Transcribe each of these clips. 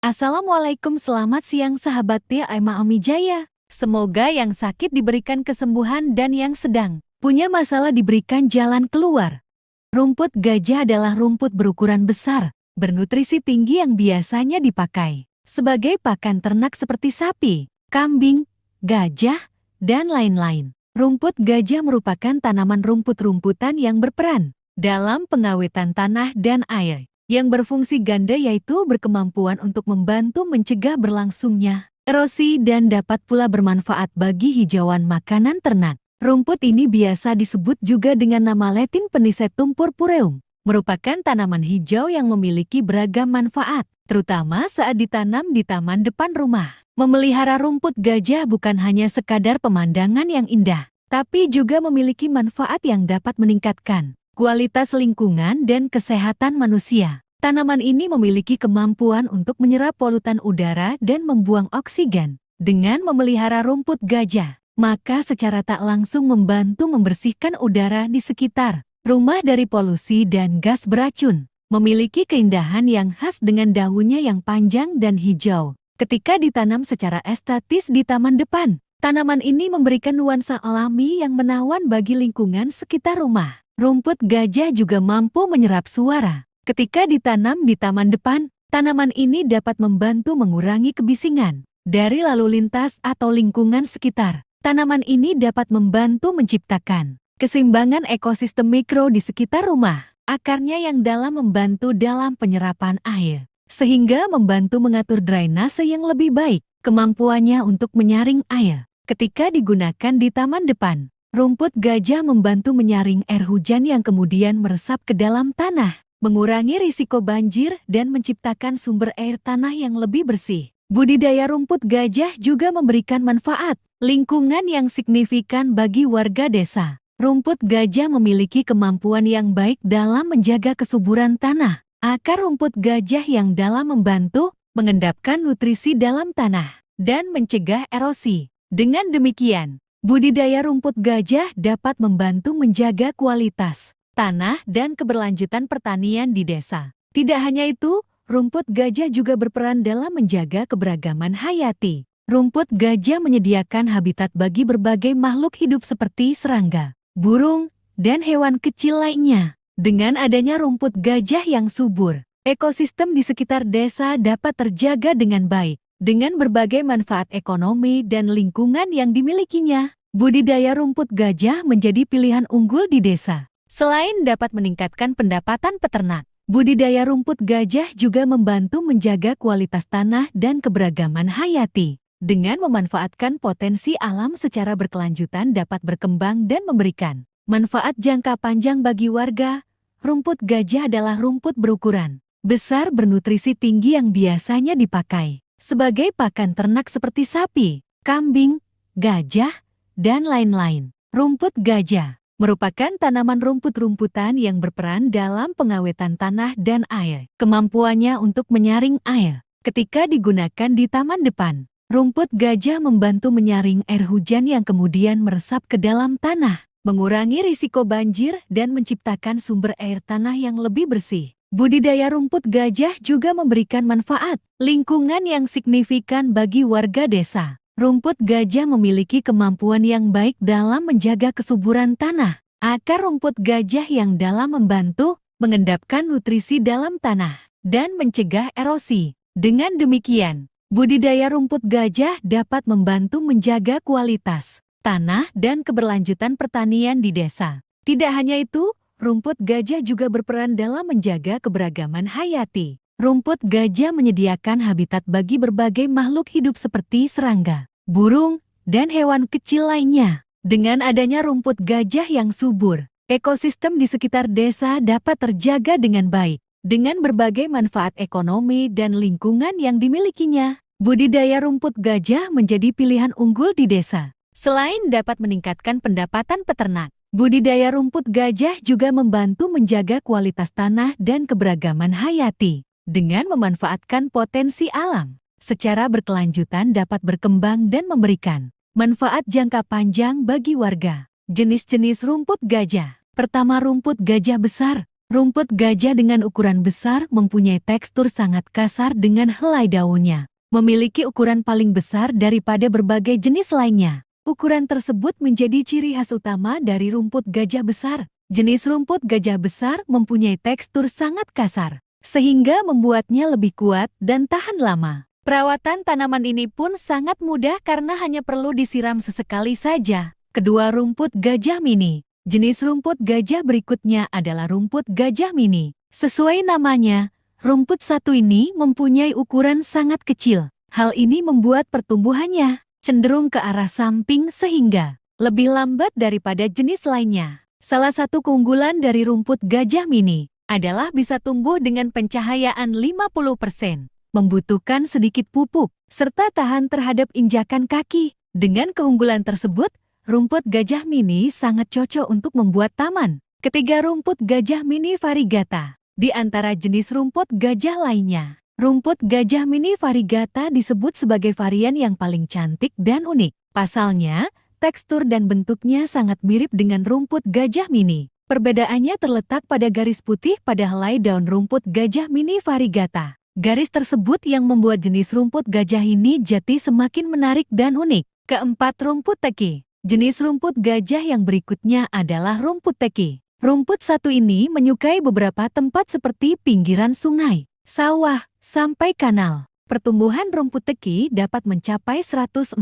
Assalamualaikum, selamat siang sahabat Tia Amijaya. Semoga yang sakit diberikan kesembuhan dan yang sedang punya masalah diberikan jalan keluar. Rumput gajah adalah rumput berukuran besar, bernutrisi tinggi yang biasanya dipakai sebagai pakan ternak seperti sapi, kambing, gajah, dan lain-lain. Rumput gajah merupakan tanaman rumput-rumputan yang berperan dalam pengawetan tanah dan air, yang berfungsi ganda yaitu berkemampuan untuk membantu mencegah berlangsungnya erosi dan dapat pula bermanfaat bagi hijauan makanan ternak. Rumput ini biasa disebut juga dengan nama Latin Penicetum purpureum, merupakan tanaman hijau yang memiliki beragam manfaat, terutama saat ditanam di taman depan rumah. Memelihara rumput gajah bukan hanya sekadar pemandangan yang indah, tapi juga memiliki manfaat yang dapat meningkatkan kualitas lingkungan dan kesehatan manusia. Tanaman ini memiliki kemampuan untuk menyerap polutan udara dan membuang oksigen. Dengan memelihara rumput gajah, maka secara tak langsung membantu membersihkan udara di sekitar rumah dari polusi dan gas beracun. Memiliki keindahan yang khas dengan daunnya yang panjang dan hijau. Ketika ditanam secara estetis di taman depan, tanaman ini memberikan nuansa alami yang menawan bagi lingkungan sekitar rumah. Rumput gajah juga mampu menyerap suara. Ketika ditanam di taman depan, tanaman ini dapat membantu mengurangi kebisingan dari lalu lintas atau lingkungan sekitar. Tanaman ini dapat membantu menciptakan keseimbangan ekosistem mikro di sekitar rumah. Akarnya yang dalam membantu dalam penyerapan air, sehingga membantu mengatur drainase yang lebih baik. Kemampuannya untuk menyaring air ketika digunakan di taman depan. Rumput gajah membantu menyaring air hujan yang kemudian meresap ke dalam tanah, mengurangi risiko banjir dan menciptakan sumber air tanah yang lebih bersih. Budidaya rumput gajah juga memberikan manfaat lingkungan yang signifikan bagi warga desa. Rumput gajah memiliki kemampuan yang baik dalam menjaga kesuburan tanah. Akar rumput gajah yang dalam membantu mengendapkan nutrisi dalam tanah dan mencegah erosi. Dengan demikian, budidaya rumput gajah dapat membantu menjaga kualitas tanah dan keberlanjutan pertanian di desa. Tidak hanya itu, rumput gajah juga berperan dalam menjaga keberagaman hayati. Rumput gajah menyediakan habitat bagi berbagai makhluk hidup seperti serangga, burung, dan hewan kecil lainnya. Dengan adanya rumput gajah yang subur, ekosistem di sekitar desa dapat terjaga dengan baik. Dengan berbagai manfaat ekonomi dan lingkungan yang dimilikinya, budidaya rumput gajah menjadi pilihan unggul di desa. Selain dapat meningkatkan pendapatan peternak, budidaya rumput gajah juga membantu menjaga kualitas tanah dan keberagaman hayati. Dengan memanfaatkan potensi alam secara berkelanjutan dapat berkembang dan memberikan manfaat jangka panjang bagi warga. Rumput gajah adalah rumput berukuran besar bernutrisi tinggi yang biasanya dipakai sebagai pakan ternak seperti sapi, kambing, gajah, dan lain-lain. Rumput gajah merupakan tanaman rumput-rumputan yang berperan dalam pengawetan tanah dan air. Kemampuannya untuk menyaring air ketika digunakan di taman depan. Rumput gajah membantu menyaring air hujan yang kemudian meresap ke dalam tanah, mengurangi risiko banjir dan menciptakan sumber air tanah yang lebih bersih. Budidaya rumput gajah juga memberikan manfaat lingkungan yang signifikan bagi warga desa. Rumput gajah memiliki kemampuan yang baik dalam menjaga kesuburan tanah. Akar rumput gajah yang dalam membantu mengendapkan nutrisi dalam tanah dan mencegah erosi. Dengan demikian, budidaya rumput gajah dapat membantu menjaga kualitas tanah dan keberlanjutan pertanian di desa. Tidak hanya itu, rumput gajah juga berperan dalam menjaga keberagaman hayati. Rumput gajah menyediakan habitat bagi berbagai makhluk hidup seperti serangga, burung, dan hewan kecil lainnya. Dengan adanya rumput gajah yang subur, ekosistem di sekitar desa dapat terjaga dengan baik. Dengan berbagai manfaat ekonomi dan lingkungan yang dimilikinya, budidaya rumput gajah menjadi pilihan unggul di desa. Selain dapat meningkatkan pendapatan peternak, budidaya rumput gajah juga membantu menjaga kualitas tanah dan keberagaman hayati. Dengan memanfaatkan potensi alam, secara berkelanjutan dapat berkembang dan memberikan manfaat jangka panjang bagi warga. Jenis-jenis rumput gajah. Pertama, rumput gajah besar. Rumput gajah dengan ukuran besar mempunyai tekstur sangat kasar dengan helai daunnya. Memiliki ukuran paling besar daripada berbagai jenis lainnya. Ukuran tersebut menjadi ciri khas utama dari rumput gajah besar. Jenis rumput gajah besar mempunyai tekstur sangat kasar, sehingga membuatnya lebih kuat dan tahan lama. Perawatan tanaman ini pun sangat mudah karena hanya perlu disiram sesekali saja. Kedua, rumput gajah mini. Jenis rumput gajah berikutnya adalah rumput gajah mini. Sesuai namanya, rumput satu ini mempunyai ukuran sangat kecil. Hal ini membuat pertumbuhannya cenderung ke arah samping sehingga lebih lambat daripada jenis lainnya. Salah satu keunggulan dari rumput gajah mini adalah bisa tumbuh dengan pencahayaan 50%, membutuhkan sedikit pupuk, serta tahan terhadap injakan kaki. Dengan keunggulan tersebut, rumput gajah mini sangat cocok untuk membuat taman. Ketiga, rumput gajah mini variegata. Di antara jenis rumput gajah lainnya, rumput gajah mini variegata disebut sebagai varian yang paling cantik dan unik. Pasalnya, tekstur dan bentuknya sangat mirip dengan rumput gajah mini. Perbedaannya terletak pada garis putih pada helai daun rumput gajah mini variegata. Garis tersebut yang membuat jenis rumput gajah ini jadi semakin menarik dan unik. Keempat, rumput teki. Jenis rumput gajah yang berikutnya adalah rumput teki. Rumput satu ini menyukai beberapa tempat seperti pinggiran sungai, sawah, sampai kanal. Pertumbuhan rumput teki dapat mencapai 140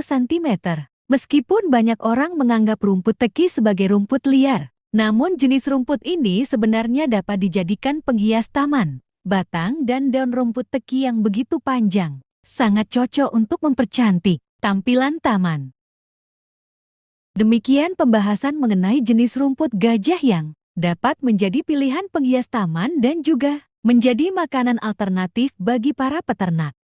cm. Meskipun banyak orang menganggap rumput teki sebagai rumput liar, namun jenis rumput ini sebenarnya dapat dijadikan penghias taman. Batang dan daun rumput teki yang begitu panjang sangat cocok untuk mempercantik tampilan taman. Demikian pembahasan mengenai jenis rumput gajah yang dapat menjadi pilihan penghias taman dan juga menjadi makanan alternatif bagi para peternak.